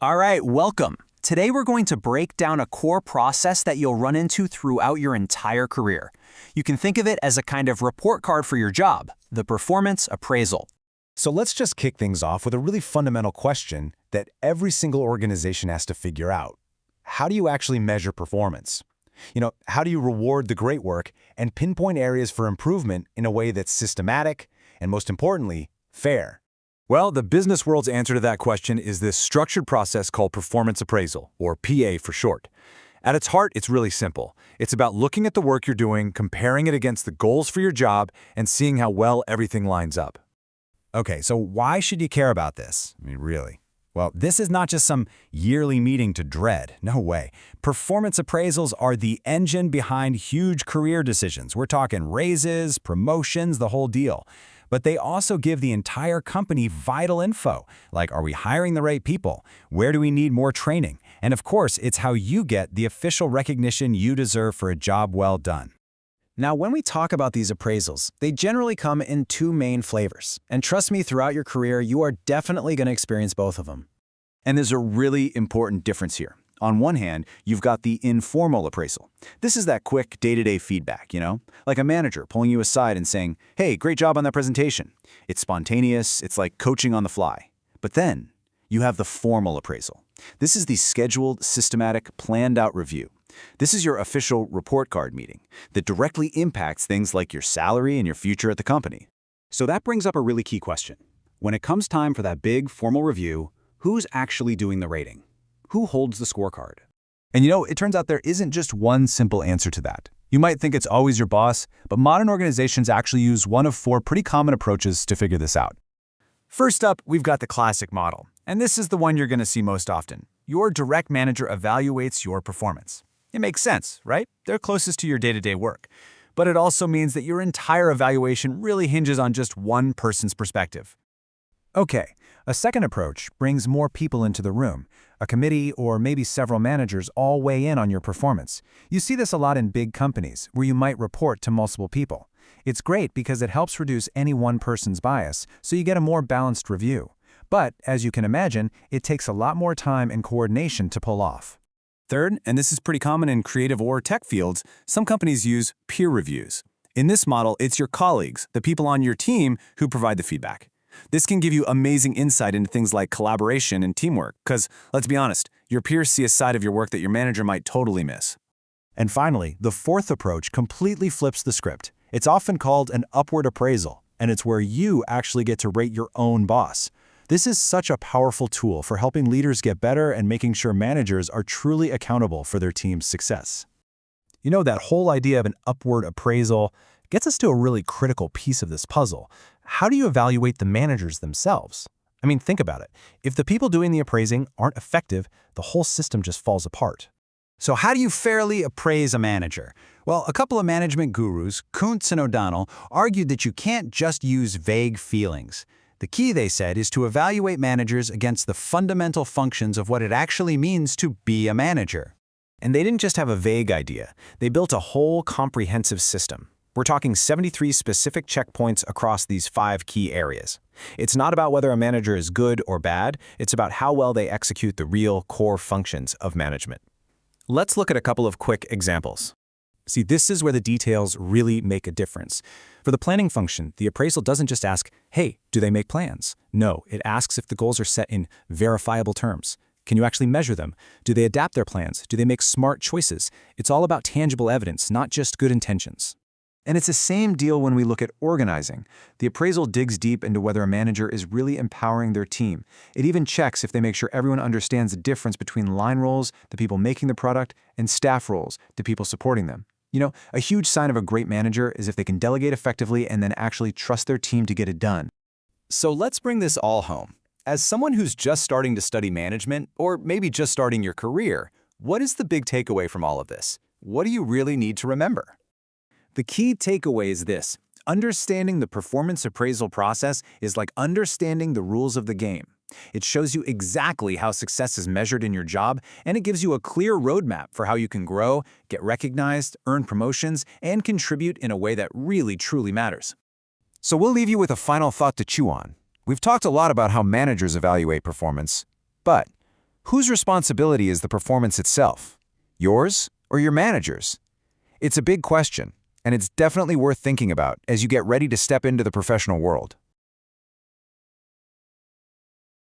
All right, welcome. Today we're going to break down a core process that you'll run into throughout your entire career. You can think of it as a kind of report card for your job, the performance appraisal. So let's just kick things off with a really fundamental question that every single organization has to figure out. How do you actually measure performance? How do you reward the great work and pinpoint areas for improvement in a way that's systematic and, most importantly, fair? Well, the business world's answer to that question is this structured process called performance appraisal, or PA for short. At its heart, it's really simple. It's about looking at the work you're doing, comparing it against the goals for your job, and seeing how well everything lines up. Okay, so why should you care about this? Really? Well, this is not just some yearly meeting to dread. No way. Performance appraisals are the engine behind huge career decisions. We're talking raises, promotions, the whole deal. But they also give the entire company vital info, like are we hiring the right people? Where do we need more training? And of course, it's how you get the official recognition you deserve for a job well done. Now, when we talk about these appraisals, they generally come in two main flavors. And trust me, throughout your career, you are definitely going to experience both of them. And there's a really important difference here. On one hand, you've got the informal appraisal. This is that quick day-to-day feedback, like a manager pulling you aside and saying, hey, great job on that presentation. It's spontaneous, it's like coaching on the fly. But then you have the formal appraisal. This is the scheduled, systematic, planned-out review. This is your official report card meeting that directly impacts things like your salary and your future at the company. So that brings up a really key question. When it comes time for that big formal review, who's actually doing the rating? Who holds the scorecard? And it turns out there isn't just one simple answer to that. You might think it's always your boss, but modern organizations actually use one of four pretty common approaches to figure this out. First up, we've got the classic model, and this is the one you're going to see most often. Your direct manager evaluates your performance. It makes sense, right? They're closest to your day-to-day work. But it also means that your entire evaluation really hinges on just one person's perspective. Okay, a second approach brings more people into the room. A committee or maybe several managers all weigh in on your performance. You see this a lot in big companies, where you might report to multiple people. It's great because it helps reduce any one person's bias, so you get a more balanced review. But, as you can imagine, it takes a lot more time and coordination to pull off. Third, and this is pretty common in creative or tech fields, some companies use peer reviews. In this model, it's your colleagues, the people on your team, who provide the feedback. This can give you amazing insight into things like collaboration and teamwork, because, let's be honest, your peers see a side of your work that your manager might totally miss. And finally, the fourth approach completely flips the script. It's often called an upward appraisal, and it's where you actually get to rate your own boss. This is such a powerful tool for helping leaders get better and making sure managers are truly accountable for their team's success. That whole idea of an upward appraisal gets us to a really critical piece of this puzzle. How do you evaluate the managers themselves? Think about it. If the people doing the appraising aren't effective, the whole system just falls apart. So how do you fairly appraise a manager? Well, a couple of management gurus, Kuntz and O'Donnell, argued that you can't just use vague feelings. The key, they said, is to evaluate managers against the fundamental functions of what it actually means to be a manager. And they didn't just have a vague idea. They built a whole comprehensive system. We're talking 73 specific checkpoints across these 5 key areas. It's not about whether a manager is good or bad, it's about how well they execute the real core functions of management. Let's look at a couple of quick examples. See, this is where the details really make a difference. For the planning function, the appraisal doesn't just ask, hey, do they make plans? No, it asks if the goals are set in verifiable terms. Can you actually measure them? Do they adapt their plans? Do they make smart choices? It's all about tangible evidence, not just good intentions. And it's the same deal when we look at organizing. The appraisal digs deep into whether a manager is really empowering their team. It even checks if they make sure everyone understands the difference between line roles, the people making the product, and staff roles, the people supporting them. A huge sign of a great manager is if they can delegate effectively and then actually trust their team to get it done. So let's bring this all home. As someone who's just starting to study management, or maybe just starting your career, what is the big takeaway from all of this? What do you really need to remember? The key takeaway is this: understanding the performance appraisal process is like understanding the rules of the game. It shows you exactly how success is measured in your job, and it gives you a clear roadmap for how you can grow, get recognized, earn promotions, and contribute in a way that really, truly matters. So we'll leave you with a final thought to chew on. We've talked a lot about how managers evaluate performance, but Whose responsibility is the performance itself? Yours or your manager's? It's a big question, and it's definitely worth thinking about as you get ready to step into the professional world.